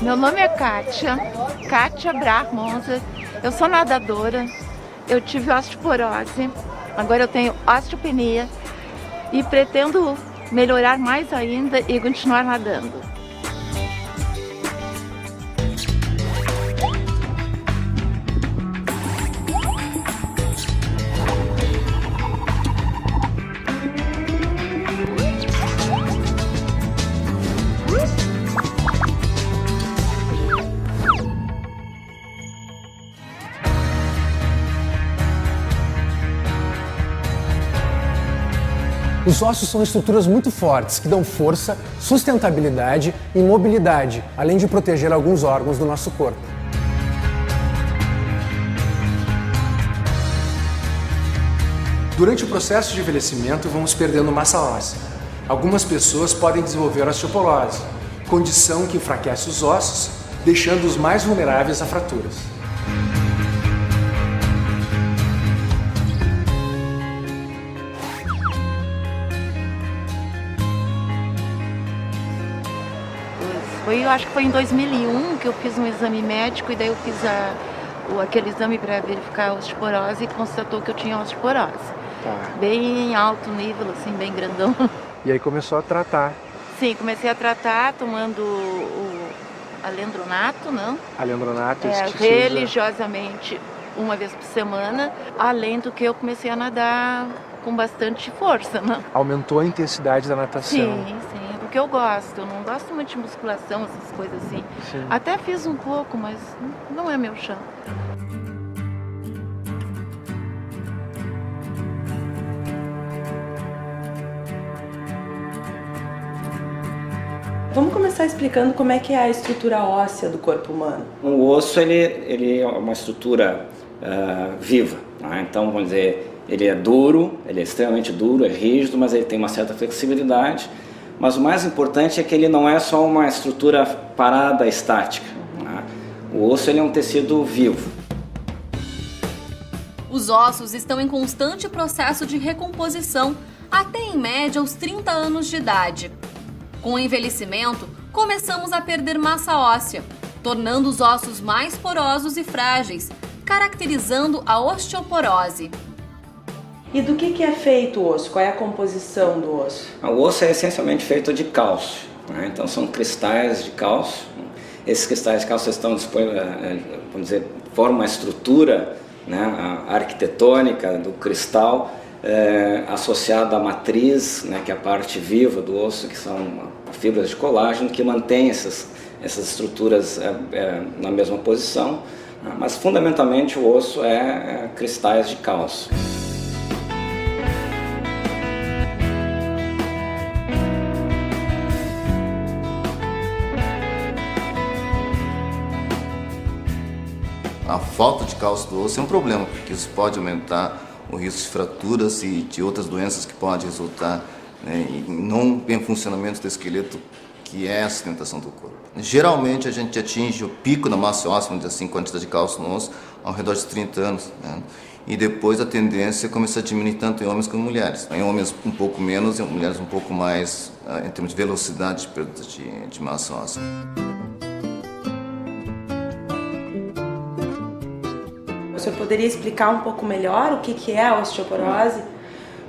Meu nome é Kátia Brahmonza. Eu sou nadadora. Eu tive osteoporose, agora eu tenho osteopenia e pretendo melhorar mais ainda e continuar nadando. Os ossos são estruturas muito fortes que dão força, sustentabilidade e mobilidade, além de proteger alguns órgãos do nosso corpo. Durante o processo de envelhecimento, vamos perdendo massa óssea. Algumas pessoas podem desenvolver osteoporose, condição que enfraquece os ossos, deixando-os mais vulneráveis a fraturas. Eu acho que foi em 2001 que eu fiz um exame médico e daí eu fiz aquele exame para verificar a osteoporose e constatou que eu tinha osteoporose. Tá. Bem em alto nível, assim, bem grandão. E aí começou a tratar. Sim, comecei a tratar tomando o alendronato, não? Alendronato, religiosamente, uma vez por semana, além do que eu comecei a nadar com bastante força, né? Aumentou a intensidade da natação. Sim, porque eu gosto. Eu não gosto muito de musculação, essas coisas assim. Sim. Até fiz um pouco, mas não é meu chão. Vamos começar explicando como é que é a estrutura óssea do corpo humano. O osso ele é uma estrutura viva, né? Então, vamos dizer, ele é duro, ele é extremamente duro, é rígido, mas ele tem uma certa flexibilidade. Mas o mais importante é que ele não é só uma estrutura parada, estática, né? O osso ele é um tecido vivo. Os ossos estão em constante processo de recomposição, até em média aos 30 anos de idade. Com o envelhecimento, começamos a perder massa óssea, tornando os ossos mais porosos e frágeis, caracterizando a osteoporose. E do que é feito o osso? Qual é a composição do osso? O osso é essencialmente feito de cálcio, né? Então são cristais de cálcio. Esses cristais de cálcio estão vamos dizer, formam uma estrutura, né, arquitetônica do cristal, associada à matriz, né, que é a parte viva do osso, que são fibras de colágeno que mantêm essas estruturas na mesma posição, né? Mas fundamentalmente o osso é cristais de cálcio. A falta de cálcio do osso é um problema, porque isso pode aumentar o risco de fraturas e de outras doenças que podem resultar, né, em não bem funcionamento do esqueleto, que é a sustentação do corpo. Geralmente a gente atinge o pico da massa óssea, vamos dizer assim, quantidade de cálcio no osso, ao redor de 30 anos, né? E depois a tendência é começar a diminuir tanto em homens como em mulheres. Em homens um pouco menos, em mulheres um pouco mais, em termos de velocidade de perda de massa óssea. O senhor poderia explicar um pouco melhor o que é a osteoporose?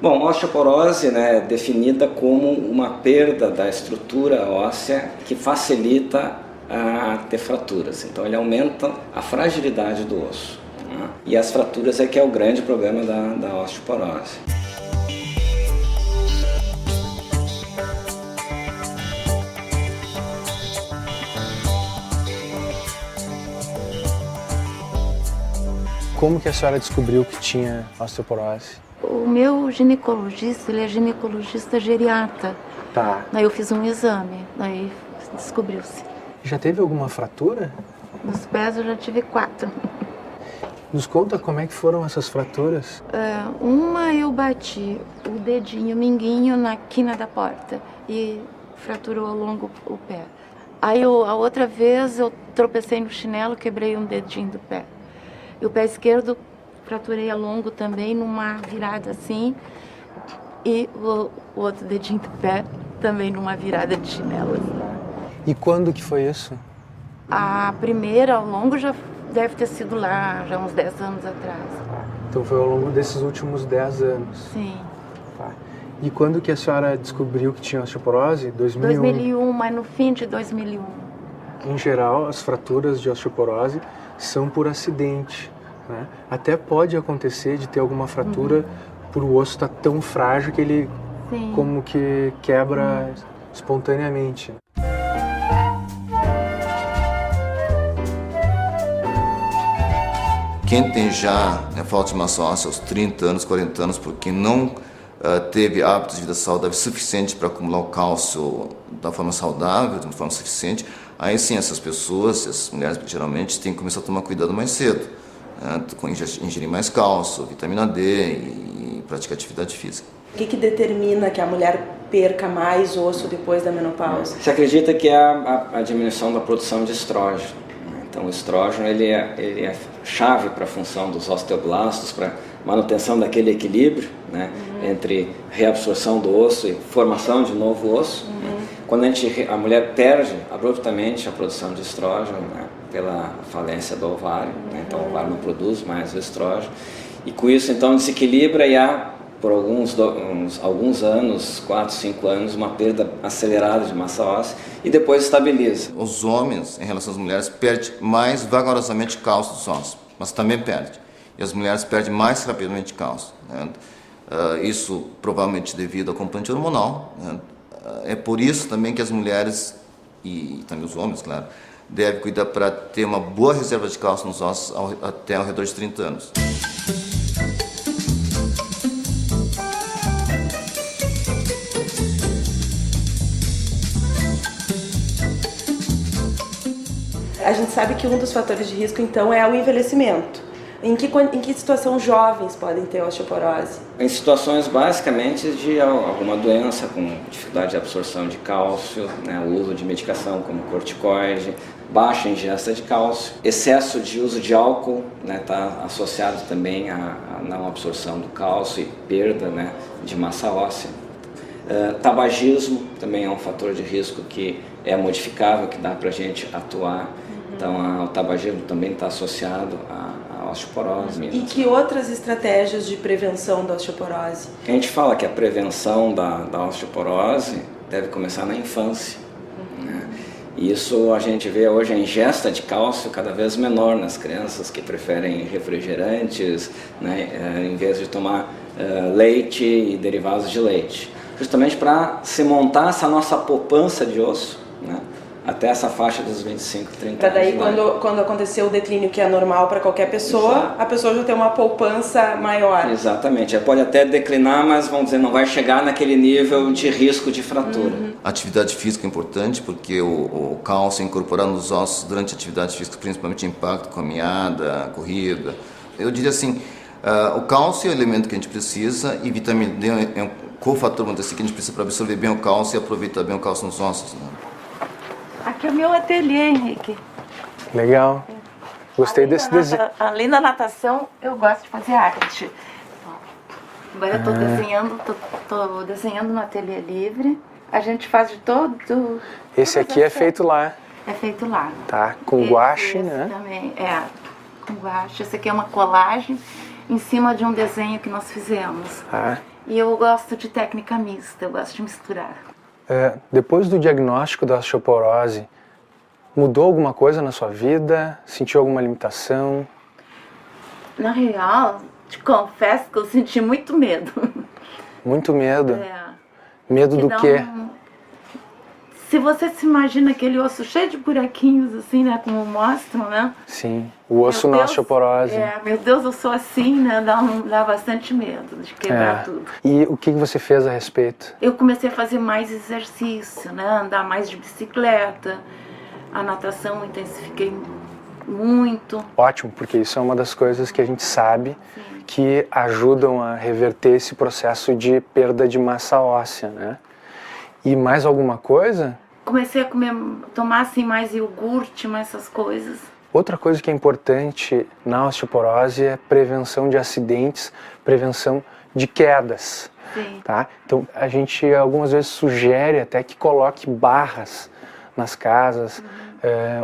Bom, a osteoporose, né, é definida como uma perda da estrutura óssea que facilita a ter fraturas. Então ele aumenta a fragilidade do osso, né? E as fraturas é que é o grande problema da osteoporose. Como que a senhora descobriu que tinha osteoporose? O meu ginecologista, ele é ginecologista geriatra. Tá. Daí eu fiz um exame, daí descobriu-se. Já teve alguma fratura? Nos pés eu já tive 4. Nos conta como é que foram essas fraturas? Uma eu bati o dedinho, o minguinho na quina da porta e fraturou ao longo o pé. Aí a outra vez eu tropecei no chinelo, quebrei um dedinho do pé. E o pé esquerdo fraturei ao longo também, numa virada assim. E o outro dedinho do pé também numa virada de chinelo. E quando que foi isso? A primeira, ao longo, já deve ter sido lá, já uns 10 anos atrás. Então foi ao longo desses últimos 10 anos. Sim. Tá. E quando que a senhora descobriu que tinha osteoporose? 2001. 2001, mas no fim de 2001. Em geral, as fraturas de osteoporose são por acidente, né? Até pode acontecer de ter alguma fratura por o osso estar tão frágil que ele Sim. como que quebra espontaneamente. Quem tem já falta de massa óssea aos 30 anos, 40 anos, porque não teve hábitos de vida saudável suficiente para acumular o cálcio da forma saudável, de uma forma suficiente, aí sim essas pessoas, essas mulheres geralmente, têm que começar a tomar cuidado mais cedo, né? Ingerir mais cálcio, vitamina D e praticar atividade física. O que determina que a mulher perca mais osso depois da menopausa? Se acredita que é a diminuição da produção de estrógeno. Então o estrógeno ele é chave para a função dos osteoblastos, para manutenção daquele equilíbrio, né, entre reabsorção do osso e formação de novo osso. Né? Quando a mulher perde abruptamente a produção de estrógeno, né, pela falência do ovário, né, então o ovário não produz mais o estrógeno, e com isso então desequilibra e há por alguns anos, 4, 5 anos, uma perda acelerada de massa óssea e depois estabiliza. Os homens, em relação às mulheres, perdem mais vagarosamente cálcio dos ossos, mas também perdem. E as mulheres perdem mais rapidamente cálcio, né? Isso provavelmente devido ao componente hormonal, né? É por isso também que as mulheres, e também os homens, claro, devem cuidar para ter uma boa reserva de cálcio nos ossos até ao redor de 30 anos. A gente sabe que um dos fatores de risco, então, é o envelhecimento. Em que situação jovens podem ter osteoporose? Em situações basicamente de alguma doença, com dificuldade de absorção de cálcio, né, o uso de medicação como corticoide, baixa ingesta de cálcio, excesso de uso de álcool, né, está associado também à não absorção do cálcio e perda, né, de massa óssea. Tabagismo também é um fator de risco que é modificável, que dá para a gente atuar. Então, o tabagismo também está associado à osteoporose. E que outras estratégias de prevenção da osteoporose? A gente fala que a prevenção da osteoporose deve começar na infância. Né? E isso a gente vê hoje a ingesta de cálcio cada vez menor nas crianças que preferem refrigerantes, né, em vez de tomar leite e derivados de leite. Justamente para se montar essa nossa poupança de osso, né? Até essa faixa dos 25, 30 anos. Daí quando aconteceu o declínio que é normal para qualquer pessoa, exato, a pessoa já tem uma poupança maior. Exatamente, pode até declinar, mas vamos dizer, não vai chegar naquele nível de risco de fratura. A atividade física é importante porque o cálcio é incorporado nos ossos durante a atividade física, principalmente impacto, caminhada, corrida. Eu diria assim, o cálcio é o elemento que a gente precisa e vitamina D é um cofator, vamos dizer assim, que a gente precisa para absorver bem o cálcio e aproveitar bem o cálcio nos ossos, né? Aqui é o meu ateliê, Henrique. Legal. Gostei desse desenho. Além da natação, eu gosto de fazer arte. Agora eu tô desenhando no ateliê livre. A gente faz de todo. Esse aqui é feito lá. É feito lá. Tá, com guache, esse né? Também, com guache. Esse aqui é uma colagem em cima de um desenho que nós fizemos. Ah. E eu gosto de técnica mista, eu gosto de misturar. Depois do diagnóstico da osteoporose, mudou alguma coisa na sua vida? Sentiu alguma limitação? Na real, te confesso que eu senti muito medo. Muito medo? Medo do quê? Se você se imagina aquele osso cheio de buraquinhos, assim, né, como mostram, né? Sim, o osso na osteoporose. Meu Deus, eu sou assim, né? Dá bastante medo de quebrar tudo. E o que você fez a respeito? Eu comecei a fazer mais exercício, né? Andar mais de bicicleta. A natação eu intensifiquei muito. Ótimo, porque isso é uma das coisas que a gente sabe que ajudam a reverter esse processo de perda de massa óssea, né? E mais alguma coisa? Comecei a tomar assim mais iogurte, mais essas coisas. Outra coisa que é importante na osteoporose é prevenção de acidentes, prevenção de quedas. Sim. Tá? Então a gente algumas vezes sugere até que coloque barras nas casas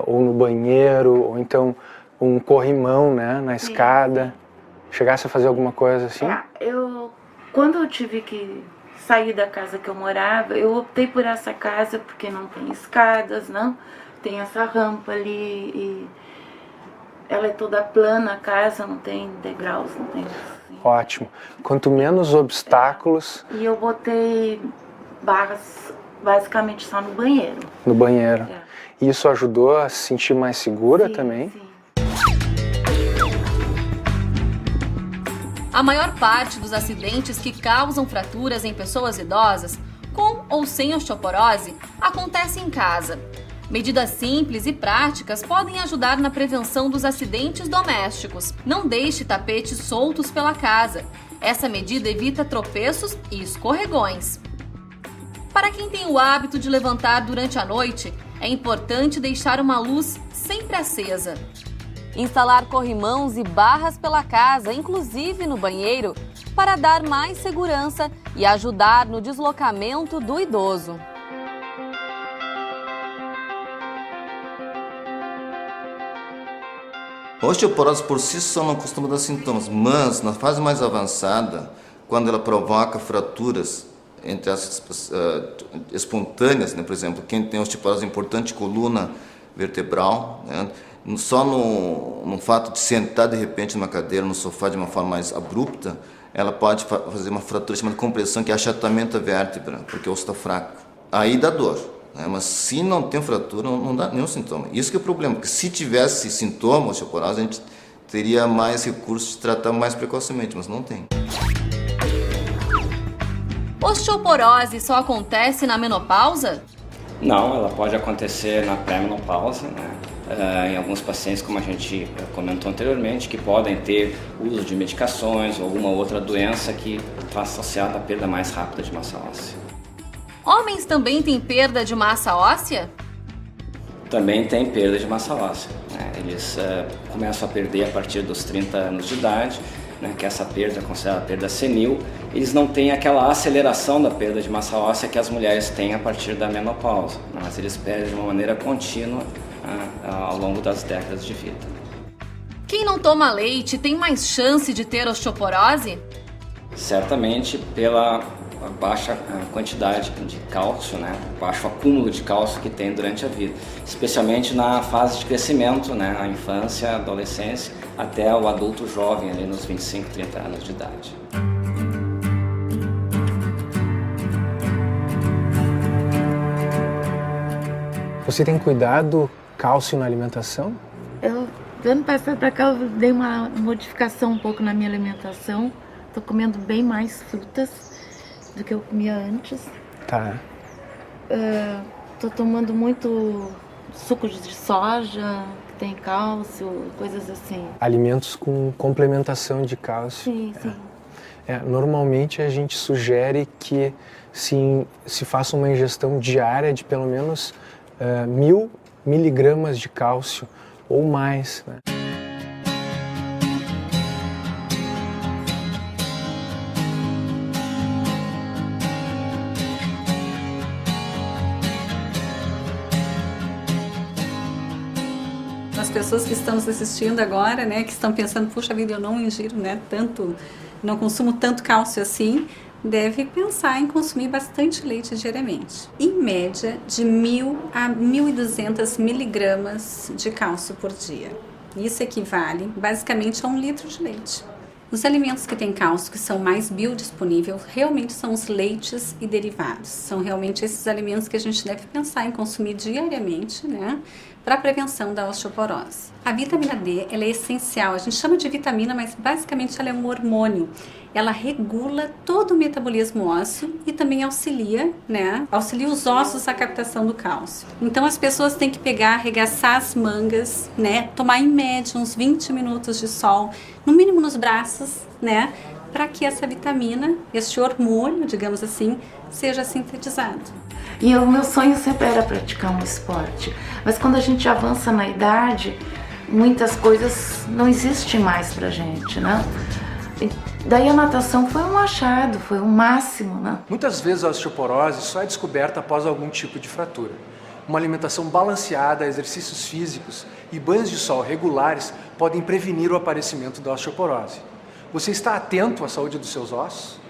ou no banheiro, ou então um corrimão, né, na escada. Chegasse a fazer alguma coisa assim? Quando eu tive que sair da casa que eu morava, eu optei por essa casa porque não tem escadas, não. Tem essa rampa ali e ela é toda plana, a casa não tem degraus, não tem assim. Ótimo. Quanto menos obstáculos... E eu botei barras basicamente só no banheiro. No banheiro. E isso ajudou a se sentir mais segura também? Sim. A maior parte dos acidentes que causam fraturas em pessoas idosas, com ou sem osteoporose, acontece em casa. Medidas simples e práticas podem ajudar na prevenção dos acidentes domésticos. Não deixe tapetes soltos pela casa. Essa medida evita tropeços e escorregões. Para quem tem o hábito de levantar durante a noite, é importante deixar uma luz sempre acesa. Instalar corrimãos e barras pela casa, inclusive no banheiro, para dar mais segurança e ajudar no deslocamento do idoso. A osteoporose por si só não costuma dar sintomas, mas na fase mais avançada, quando ela provoca fraturas entre as espontâneas, né? Por exemplo, quem tem osteoporose importante coluna vertebral, né? Só no fato de sentar de repente numa cadeira, no sofá de uma forma mais abrupta, ela pode fazer uma fratura chamada compressão, que é achatamento da vértebra, porque o osso está fraco. Aí dá dor, né? Mas se não tem fratura, não dá nenhum sintoma. Isso que é o problema, porque se tivesse sintoma, osteoporose, a gente teria mais recursos de tratar mais precocemente, mas não tem. Osteoporose só acontece na menopausa? Não, ela pode acontecer na pré-menopausa, né? Em alguns pacientes, como a gente comentou anteriormente, que podem ter uso de medicações ou alguma outra doença que está associada à perda mais rápida de massa óssea. Homens também têm perda de massa óssea? Também tem perda de massa óssea, né? Eles começam a perder a partir dos 30 anos de idade, né, que essa perda é considerada perda senil. Eles não têm aquela aceleração da perda de massa óssea que as mulheres têm a partir da menopausa, mas eles perdem de uma maneira contínua ao longo das décadas de vida. Quem não toma leite tem mais chance de ter osteoporose? Certamente pela baixa quantidade de cálcio, né, baixo acúmulo de cálcio que tem durante a vida, especialmente na fase de crescimento, né, a infância, a adolescência, até o adulto jovem, ali nos 25, 30 anos de idade. Você tem cuidado cálcio na alimentação? Do ano passado pra cá eu dei uma modificação um pouco na minha alimentação. Tô comendo bem mais frutas do que eu comia antes. Tá. Tô tomando muito suco de soja, que tem cálcio, coisas assim. Alimentos com complementação de cálcio. Sim, sim. Normalmente a gente sugere que se faça uma ingestão diária de pelo menos 1000 miligramas de cálcio ou mais, né? As pessoas que estão nos assistindo agora, né, que estão pensando, puxa vida, eu não ingiro, né, tanto, não consumo tanto cálcio assim, deve pensar em consumir bastante leite diariamente. Em média, de 1000 a 1200 miligramas de cálcio por dia. Isso equivale basicamente a 1 litro de leite. Os alimentos que têm cálcio, que são mais biodisponíveis, realmente são os leites e derivados. São realmente esses alimentos que a gente deve pensar em consumir diariamente, né, para a prevenção da osteoporose. A vitamina D, ela é essencial. A gente chama de vitamina, mas basicamente ela é um hormônio. Ela regula todo o metabolismo ósseo e também auxilia os ossos à captação do cálcio. Então as pessoas têm que pegar, arregaçar as mangas, né, tomar em média uns 20 minutos de sol, no mínimo nos braços, né, para que essa vitamina, este hormônio, digamos assim, seja sintetizado. E o meu sonho sempre era praticar um esporte, mas quando a gente avança na idade, muitas coisas não existem mais pra gente, né? E daí a natação foi um achado, foi o máximo, né? Muitas vezes a osteoporose só é descoberta após algum tipo de fratura. Uma alimentação balanceada, exercícios físicos e banhos de sol regulares podem prevenir o aparecimento da osteoporose. Você está atento à saúde dos seus ossos?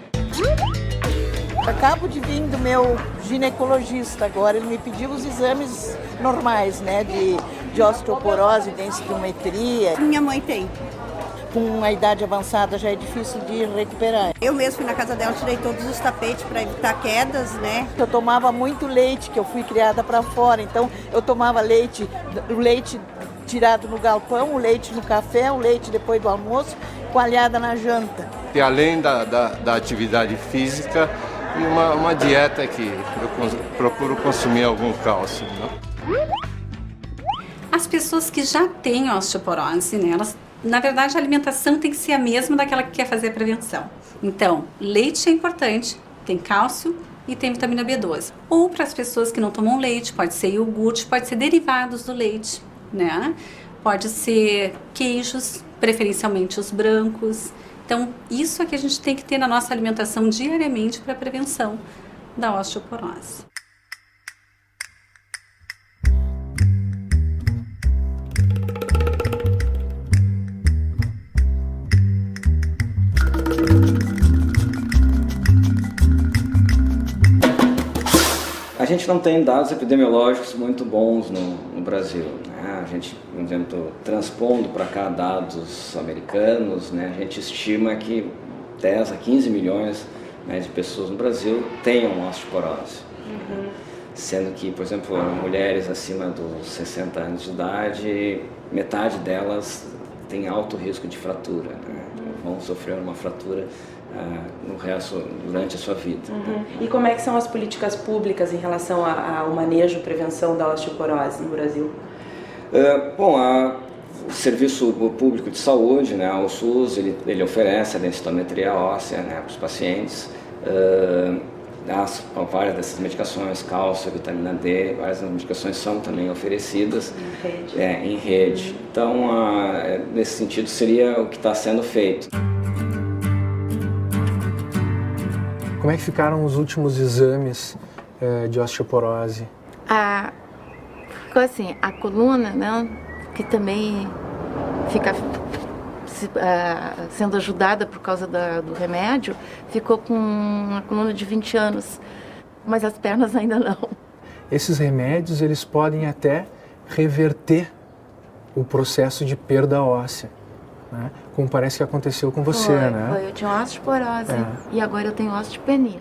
Acabo de vir do meu ginecologista agora, ele me pediu os exames normais, né, de osteoporose, densitometria. Minha mãe tem. Com a idade avançada já é difícil de recuperar. Eu mesmo fui na casa dela, tirei todos os tapetes para evitar quedas, né? Eu tomava muito leite, que eu fui criada para fora, então eu tomava leite, o leite tirado no galpão, o leite no café, o leite depois do almoço, coalhada na janta. E além da atividade física, e uma dieta que eu procuro consumir algum cálcio. Né? As pessoas que já têm osteoporose, né, na verdade a alimentação tem que ser a mesma daquela que quer fazer a prevenção. Então, leite é importante, tem cálcio e tem vitamina B12. Ou para as pessoas que não tomam leite, pode ser iogurte, pode ser derivados do leite, né? Pode ser queijos, preferencialmente os brancos. Então, isso é que a gente tem que ter na nossa alimentação diariamente para a prevenção da osteoporose. A gente não tem dados epidemiológicos muito bons no Brasil, né? A gente, por exemplo, transpondo para cá dados americanos, né? A gente estima que 10 a 15 milhões, né, de pessoas no Brasil tenham osteoporose. Sendo que, por exemplo, mulheres acima dos 60 anos de idade, metade delas tem alto risco de fratura, né? Vão sofrer uma fratura no resto, durante a sua vida. Né? E como é que são as políticas públicas em relação ao manejo e prevenção da osteoporose no Brasil? Bom, o Serviço Público de Saúde, né, o SUS, ele oferece a densitometria óssea, né, para os pacientes. Várias dessas medicações, cálcio, vitamina D, várias medicações são também oferecidas em rede. Então, nesse sentido, seria o que está sendo feito. Como é que ficaram os últimos exames de osteoporose? Ficou assim, a coluna, né, que também fica sendo ajudada por causa do remédio, ficou com uma coluna de 20 anos, mas as pernas ainda não. Esses remédios, eles podem até reverter o processo de perda óssea, né? Como parece que aconteceu com você, né? Foi, eu tinha osteoporose e agora eu tenho osteopenia.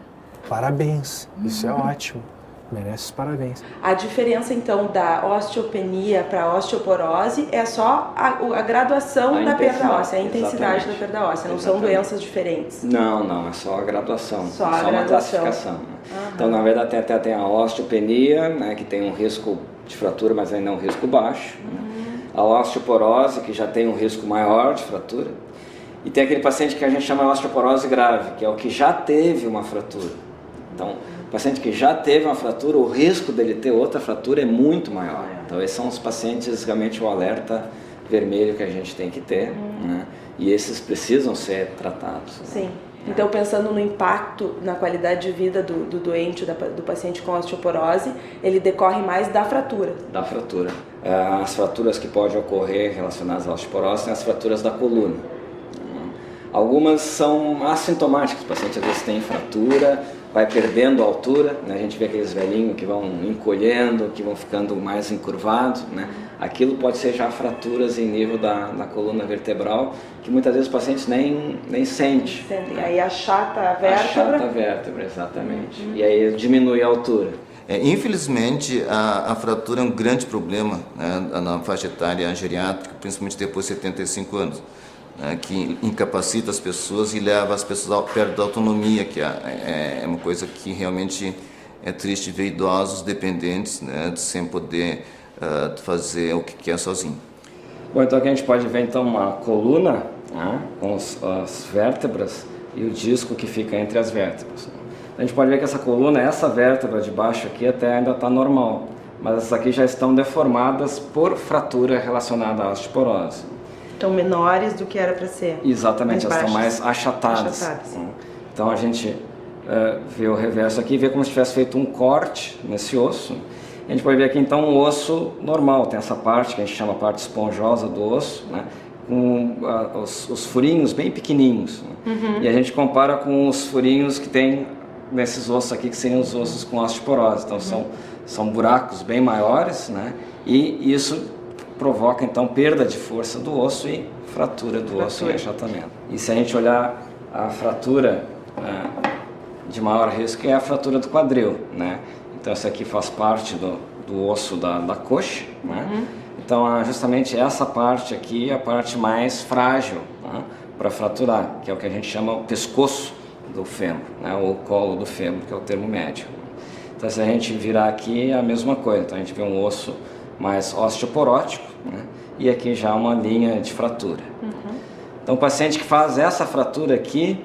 Parabéns, isso é ótimo, merece parabéns. A diferença, então, da osteopenia para a osteoporose é só a graduação da perda óssea, a intensidade da perda óssea, não são doenças diferentes? Não, é só a graduação, só uma classificação. Então, na verdade, até tem a osteopenia, né, que tem um risco de fratura, mas ainda é um risco baixo. A osteoporose, que já tem um risco maior de fratura. E tem aquele paciente que a gente chama de osteoporose grave, que é o que já teve uma fratura. Então, o paciente que já teve uma fratura, o risco dele ter outra fratura é muito maior. Então, esses são os pacientes, realmente, o alerta vermelho que a gente tem que ter, né? E esses precisam ser tratados. Sim. Né? Então, pensando no impacto na qualidade de vida do doente, do paciente com osteoporose, ele decorre mais da fratura. Da fratura. As fraturas que podem ocorrer relacionadas à osteoporose são as fraturas da coluna. Algumas são assintomáticas, o paciente às vezes tem fratura, vai perdendo a altura, né? A gente vê aqueles velhinhos que vão encolhendo, que vão ficando mais encurvados, né? Aquilo pode ser já fraturas em nível da coluna vertebral, que muitas vezes os pacientes nem sentem. Né? Aí achata a vértebra. Achata a vértebra, exatamente. E aí diminui a altura. Infelizmente, a fratura é um grande problema, né, na faixa etária geriátrica, principalmente depois de 75 anos. Que incapacita as pessoas e leva as pessoas perto da autonomia, que é uma coisa que realmente é triste ver idosos dependentes, né, sem poder fazer o que quer sozinho. Bom, então aqui a gente pode ver então uma coluna, né, com as vértebras e o disco que fica entre as vértebras. A gente pode ver que essa coluna, essa vértebra de baixo aqui até ainda está normal, mas essas aqui já estão deformadas por fratura relacionada à osteoporose. Estão menores do que era para ser. Exatamente, elas estão mais achatadas. Então a gente vê o reverso aqui, vê como se tivesse feito um corte nesse osso A gente pode ver aqui então um osso normal, tem essa parte que a gente chama a parte esponjosa do osso, né? Com os furinhos bem pequenininhos. Né? E a gente compara com os furinhos que tem nesses ossos aqui, que seriam os ossos com osteoporose. Então são buracos bem maiores, né? E isso provoca então perda de força do osso e fratura do osso e achatamento. E se a gente olhar a fratura de maior risco, é a fratura do quadril, né? Então essa aqui faz parte do osso da coxa, né? Então justamente essa parte aqui é a parte mais frágil, né, para fraturar, que é o que a gente chama o pescoço do fêmur, né, ou o colo do fêmur, que é o termo médio. Então se a gente virar aqui é a mesma coisa, então a gente vê um osso mais osteoporótico, né, e aqui já uma linha de fratura. Então o paciente que faz essa fratura aqui,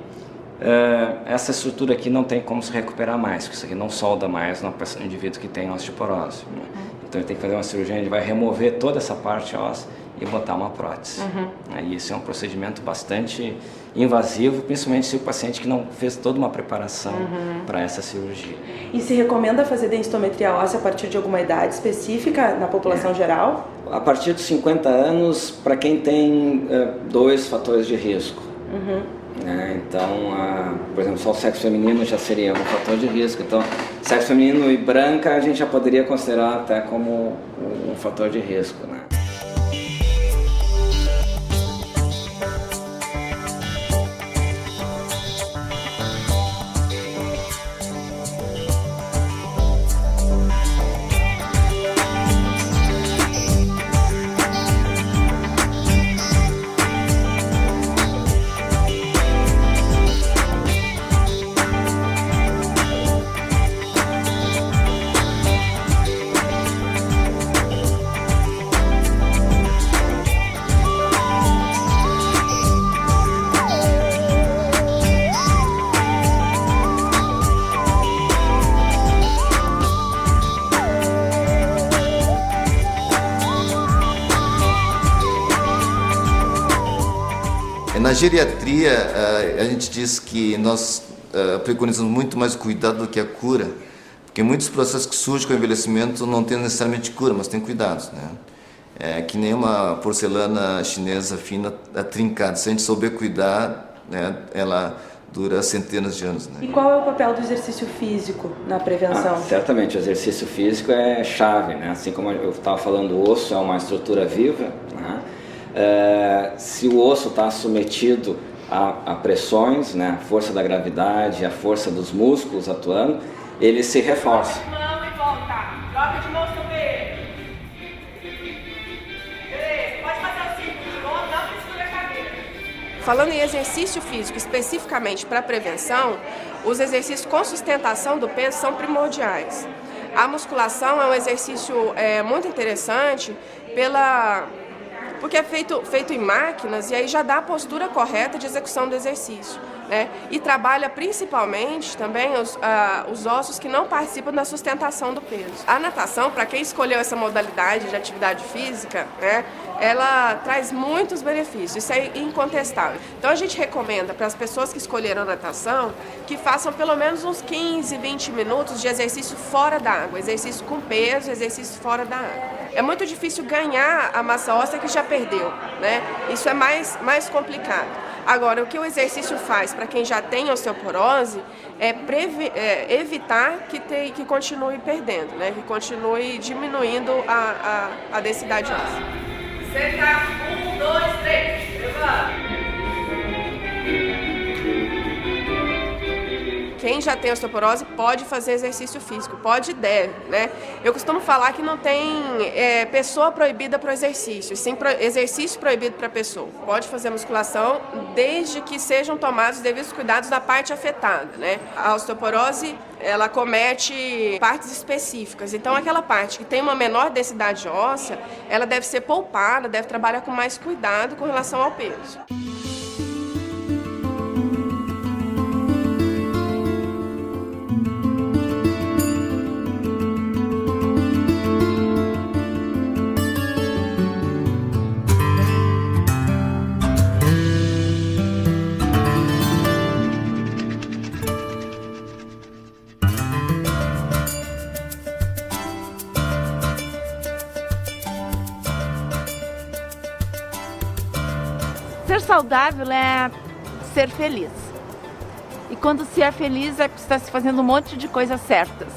essa estrutura aqui não tem como se recuperar mais, porque isso aqui não solda mais no indivíduo que tem osteoporose. Né? Então ele tem que fazer uma cirurgia, ele vai remover toda essa parte óssea e botar uma prótese. E isso é um procedimento bastante invasivo, principalmente se o paciente que não fez toda uma preparação para essa cirurgia. E se recomenda fazer densitometria óssea a partir de alguma idade específica na população geral? A partir dos 50 anos, para quem tem 2 fatores de risco. Então, por exemplo, só o sexo feminino já seria um fator de risco. Então, sexo feminino e branca a gente já poderia considerar até como um fator de risco, né? Na geriatria, a gente diz que nós preconizamos muito mais o cuidado do que a cura, porque muitos processos que surgem com o envelhecimento não tem necessariamente cura, mas tem cuidados, né? É que nem uma porcelana chinesa fina trincada, se a gente souber cuidar, né, ela dura centenas de anos. Né? E qual é o papel do exercício físico na prevenção? Certamente, o exercício físico é chave, né? Assim como eu estava falando, o osso é uma estrutura viva, né? Se o osso está submetido a pressões, né, a força da gravidade, a força dos músculos atuando, ele se reforça. Mão e volta. Troca de mão sobre. Beleza, pode fazer o círculo de novo, não mistura a cadeira. Falando em exercício físico especificamente para prevenção, os exercícios com sustentação do peso são primordiais. A musculação é um exercício muito interessante porque é feito em máquinas e aí já dá a postura correta de execução do exercício, né? E trabalha principalmente também os ossos que não participam da sustentação do peso. A natação, para quem escolheu essa modalidade de atividade física, né, ela traz muitos benefícios, isso é incontestável. Então a gente recomenda para as pessoas que escolheram a natação que façam pelo menos uns 15, 20 minutos de exercício fora da água, exercício com peso, exercício fora da água. É muito difícil ganhar a massa óssea que já perdeu, né? Isso é mais complicado. Agora, o que o exercício faz para quem já tem osteoporose é evitar que continue perdendo, né? Que continue diminuindo a densidade óssea. Senta, 1, 2, 3, levanta. Quem já tem osteoporose pode fazer exercício físico, pode e deve, né? Eu costumo falar que não tem pessoa proibida para o exercício, sim exercício proibido para a pessoa. Pode fazer musculação desde que sejam tomados os devidos cuidados da parte afetada, né? A osteoporose, ela comete partes específicas, então aquela parte que tem uma menor densidade óssea, ela deve ser poupada, deve trabalhar com mais cuidado com relação ao peso. Ser saudável é ser feliz. E quando se é feliz é que está se fazendo um monte de coisas certas.